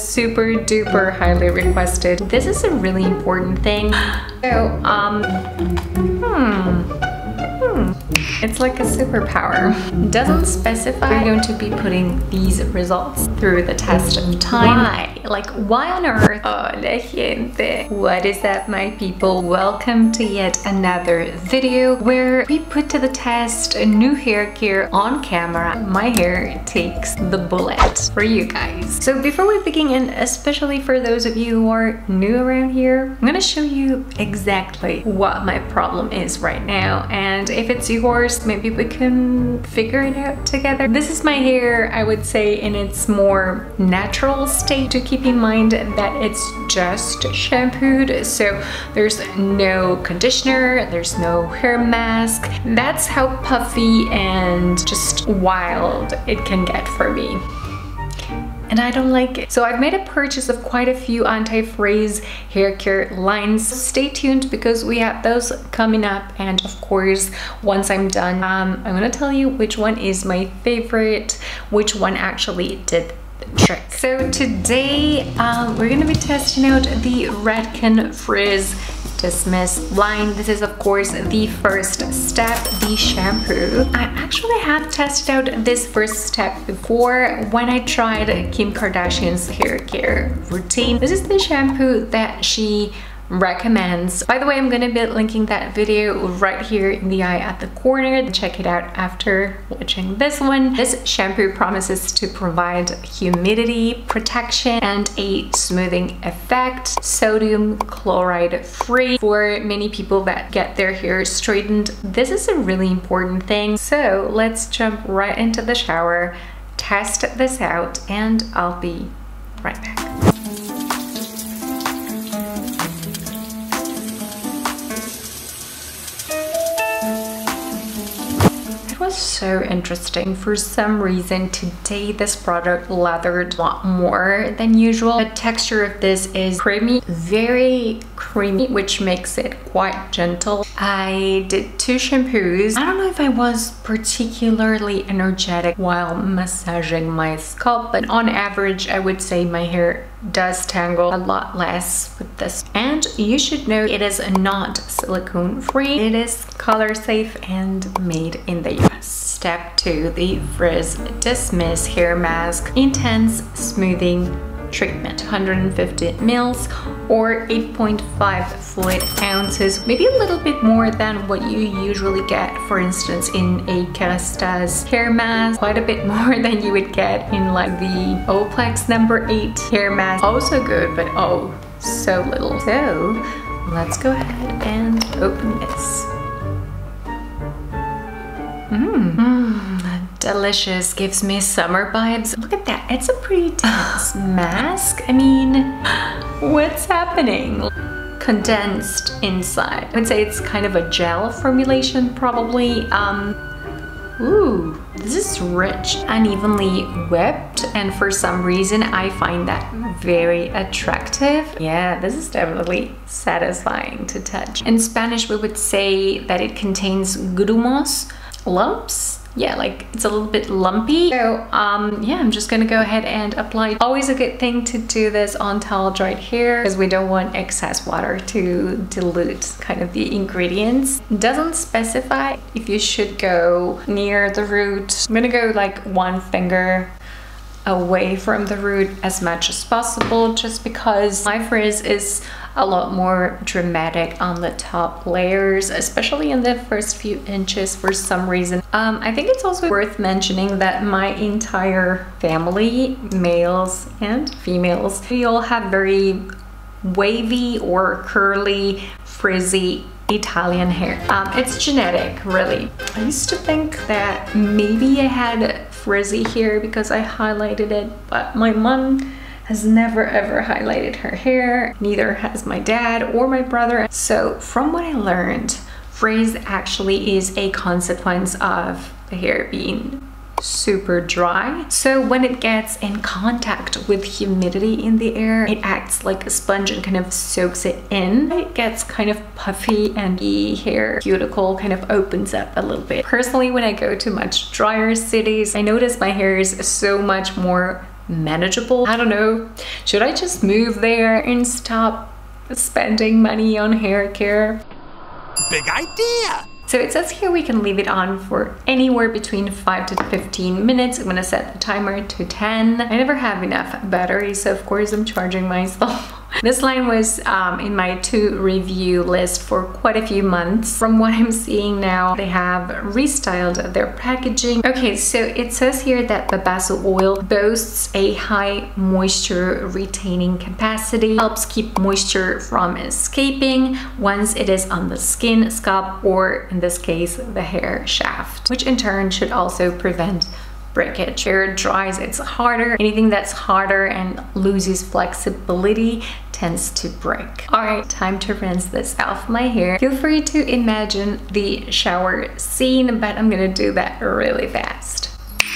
super duper highly requested. This is a really important thing. So, it's like a superpower. Doesn't specify we're going to be putting these results through the test of time. Why? Like, why on earth? Hola gente. What is up, my people? Welcome to yet another video where we put to the test a new hair care on camera. My hair takes the bullet for you guys. So before we begin, and especially for those of you who are new around here, I'm gonna show you exactly what my problem is right now, and if it's yours, maybe we can figure it out together. This is my hair, I would say, in its more natural state. To keep in mind that it's just shampooed, so there's no conditioner, there's no hair mask. That's how puffy and just wild it can get for me. And I don't like it. So I've made a purchase of quite a few anti-frizz hair care lines. Stay tuned because we have those coming up, and of course once I'm done, I'm gonna tell you which one is my favorite, which one actually did the trick. So today we're gonna be testing out the REDKEN FRIZZ Dismiss line. This is of course the first step, the shampoo. I actually have tested out this first step before when I tried Kim Kardashian's hair care routine. This is the shampoo that she recommends. By the way, I'm gonna be linking that video right here in the eye at the corner. Check it out after watching this one. This shampoo promises to provide humidity protection and a smoothing effect. Sodium chloride free for many people that get their hair straightened. This is a really important thing. So let's jump right into the shower, test this out, and I'll be right back. So interesting. For some reason today this product lathered a lot more than usual. The texture of this is creamy, very creamy, which makes it quite gentle. I did 2 shampoos. I don't know if I was particularly energetic while massaging my scalp, but on average I would say my hair does tangle a lot less with this. And you should know it is not silicone free. It is color safe and made in the US. Step 2, the Frizz Dismiss Hair Mask Intense Smoothing Treatment. 150 mils or 8.5 fluid ounces, maybe a little bit more than what you usually get, for instance, in a Kerasta's hair mask. Quite a bit more than you would get in like the Olaplex No. 8 hair mask. Also good, but oh, so little. So let's go ahead and open this. Delicious, gives me summer vibes. Look at that, it's a pretty dense mask. I mean, what's happening? Condensed inside. I would say it's kind of a gel formulation probably. Ooh, this is rich, unevenly whipped, and for some reason I find that very attractive. Yeah, this is definitely satisfying to touch. In Spanish we would say that it contains grumos, lumps. Yeah, like it's a little bit lumpy. So yeah, I'm just gonna go ahead and apply. Always a good thing to do this on towel dried hair because we don't want excess water to dilute kind of the ingredients. Doesn't specify if you should go near the root. I'm gonna go like 1 finger away from the root as much as possible, just because my frizz is a lot more dramatic on the top layers, especially in the first few inches for some reason. I think it's also worth mentioning that my entire family, males and females, we all have very wavy or curly, frizzy Italian hair. It's genetic, really. I used to think that maybe I had frizzy hair because I highlighted it, but my mom has never ever highlighted her hair. Neither has my dad or my brother. So from what I learned, frizz actually is a consequence of the hair being super dry. So when it gets in contact with humidity in the air, it acts like a sponge and kind of soaks it in. It gets kind of puffy and the hair cuticle kind of opens up a little bit. Personally, when I go to much drier cities, I notice my hair is so much more manageable. I don't know, should I just move there and stop spending money on hair care? Big idea! So it says here we can leave it on for anywhere between 5 to 15 minutes. I'm gonna set the timer to 10. I never have enough battery, so of course I'm charging myself. This line was in my to review list for quite a few months. From what I'm seeing now, they have restyled their packaging. Okay, so it says here that the basil oil boasts a high moisture retaining capacity, helps keep moisture from escaping once it is on the skin, scalp, or in this case, the hair shaft, which in turn should also prevent breakage. Hair dries, it's harder. Anything that's harder and loses flexibility tends to break. All right, time to rinse this off my hair. Feel free to imagine the shower scene, but I'm gonna do that really fast.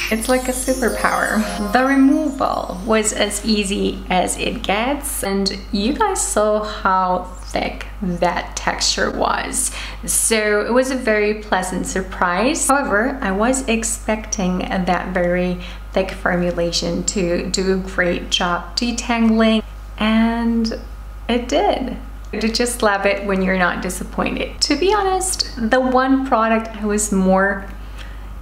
It's like a superpower. The removal was as easy as it gets, and you guys saw how thick that texture was. So it was a very pleasant surprise. However, I was expecting that very thick formulation to do a great job detangling, and it did. To just love it when you're not disappointed. To be honest, the one product I was more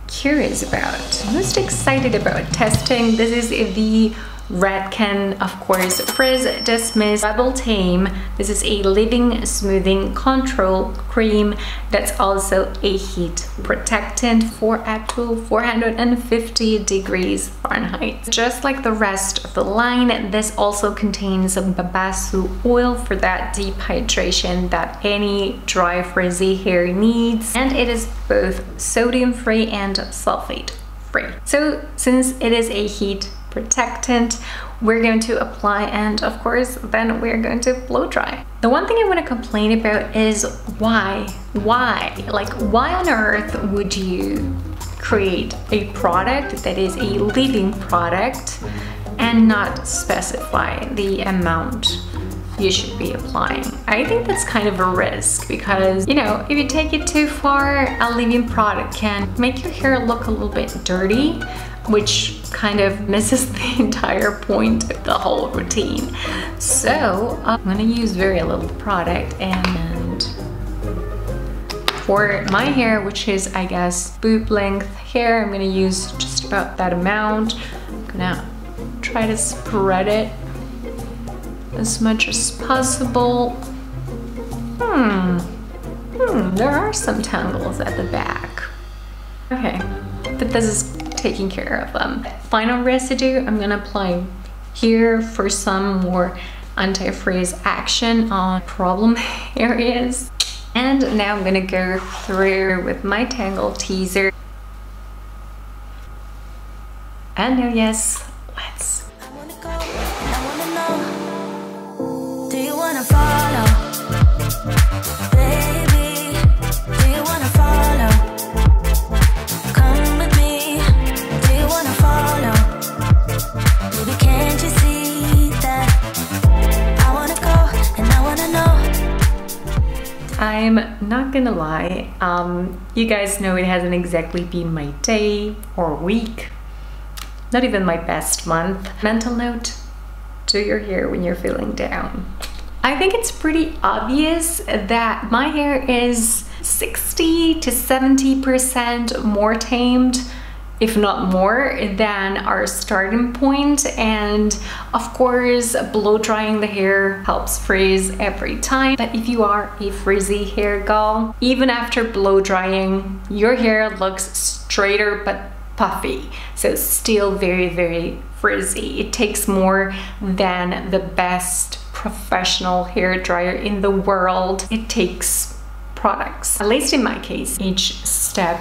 curious about, most excited about testing, this is the REDKEN, of course, Frizz Dismiss Rebel Tame. This is a leave-in smoothing control cream that's also a heat protectant for up to 450 degrees Fahrenheit. Just like the rest of the line, this also contains some basil oil for that deep hydration that any dry frizzy hair needs, and it is both sodium-free and sulfate-free. So since it is a heat protectant, we're going to apply, and of course then we're going to blow dry. The one thing I want to complain about is why on earth would you create a product that is a leave-in product and not specify the amount you should be applying? I think that's kind of a risk because, you know, if you take it too far, a leave-in product can make your hair look a little bit dirty, which kind of misses the entire point of the whole routine. So I'm gonna use very little product, and for my hair, which is, I guess, boob length hair, I'm gonna use just about that amount. I'm gonna try to spread it as much as possible. There are some tangles at the back. Okay, but this is taking care of them. Final residue I'm gonna apply here for some more anti-frizz action on problem areas. And now I'm gonna go through with my tangle teaser. And now, yes, let's. I wanna go, I wanna know. Do you wanna follow? Baby, do you wanna follow? Come with me. Do you wanna follow? Baby, can't you see that? I wanna go and I wanna know. I'm not gonna lie, you guys know it hasn't exactly been my day or week, not even my best month. Mental note, do your hair when you're feeling down. I think it's pretty obvious that my hair is 60 to 70% more tamed, if not more, than our starting point. And of course, blow drying the hair helps frizz every time. But if you are a frizzy hair gal, even after blow drying, your hair looks straighter but puffy, so still very, very frizzy. It takes more than the best professional hair dryer in the world. It takes products. At least in my case, each step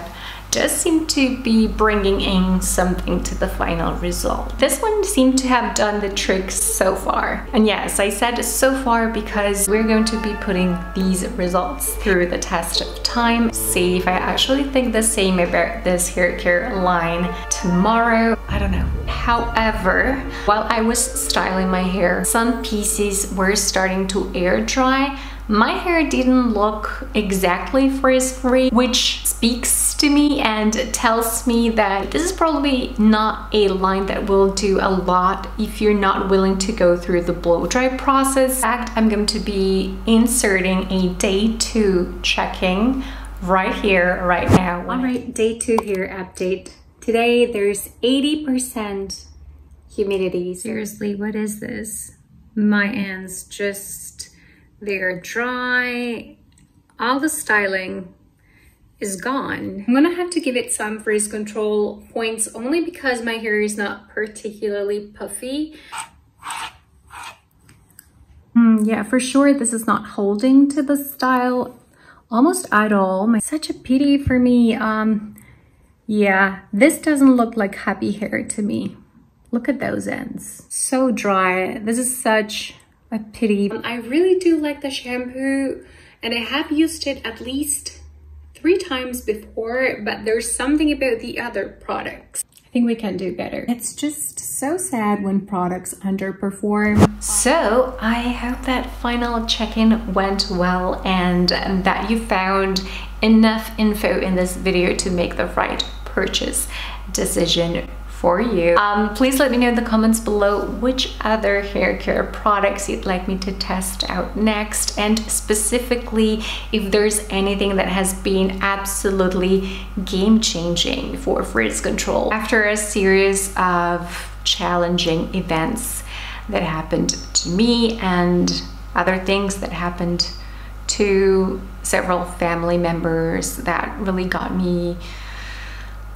does seem to be bringing in something to the final result. This one seemed to have done the trick so far. And yes, I said so far because we're going to be putting these results through the test of time. See if I actually think the same about this hair care line tomorrow. I don't know. However, while I was styling my hair, some pieces were starting to air dry, My hair didn't look exactly frizz-free, which speaks to me and tells me that this is probably not a line that will do a lot if you're not willing to go through the blow dry process. In fact, I'm going to be inserting a day 2 checking right here, right now. All right, day 2 hair update. Today there's 80% humidity. Seriously, what is this? My ends just, they're dry. All the styling is gone. I'm gonna have to give it some frizz control points only because my hair is not particularly puffy. Yeah, for sure this is not holding to the style almost at all. Such a pity for me. Yeah, this doesn't look like happy hair to me. Look at those ends. So dry. This is such a pity. I really do like the shampoo and I have used it at least 3 times before, but there's something about the other products. I think we can do better. It's just so sad when products underperform. So I hope that final check-in went well and that you found enough info in this video to make the right purchase decision for you. Please let me know in the comments below which other hair care products you'd like me to test out next, and specifically if there's anything that has been absolutely game-changing for frizz control after a series of challenging events that happened to me and other things that happened to several family members that really got me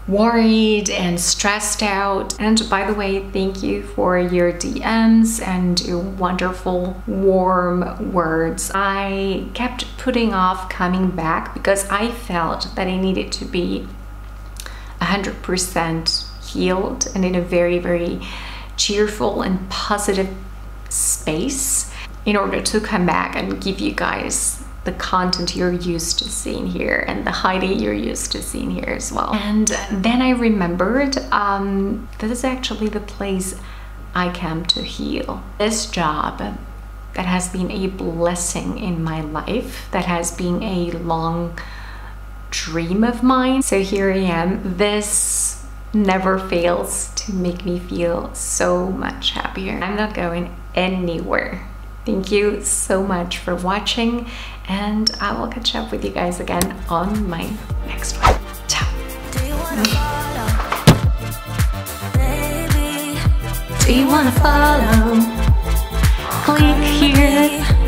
worried and stressed out. And by the way, thank you for your DMs and your wonderful warm words. I kept putting off coming back because I felt that I needed to be 100% healed and in a very, very cheerful and positive space in order to come back and give you guys the content you're used to seeing here and the Heidi you're used to seeing here as well. And then I remembered this is actually the place I came to heal. This job that has been a blessing in my life, that has been a long dream of mine. So here I am. This never fails to make me feel so much happier. I'm not going anywhere. Thank you so much for watching, and I will catch up with you guys again on my next one. Ciao. Do you wanna follow? Click here.